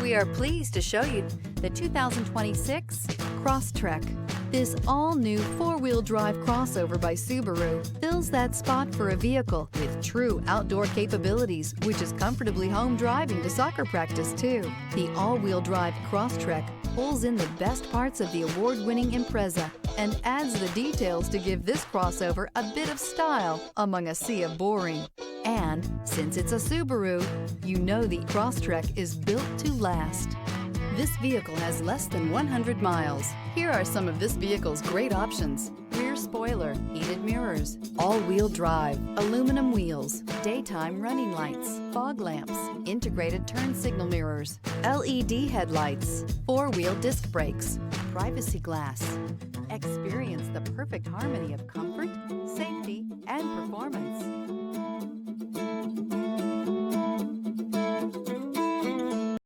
We are pleased to show you the 2026 Crosstrek. This all-new four-wheel drive crossover by Subaru fills that spot for a vehicle with true outdoor capabilities, which is comfortably home driving to soccer practice too. The all-wheel drive Crosstrek pulls in the best parts of the award-winning Impreza and adds the details to give this crossover a bit of style among a sea of boring. And since it's a Subaru, you know the Crosstrek is built to last. This vehicle has less than 100 miles. Here are some of this vehicle's great options: rear spoiler, heated mirrors, all-wheel drive, aluminum wheels, daytime running lights, fog lamps, integrated turn signal mirrors, LED headlights, four-wheel disc brakes, privacy glass. Experience the perfect harmony of comfort, safety, and performance.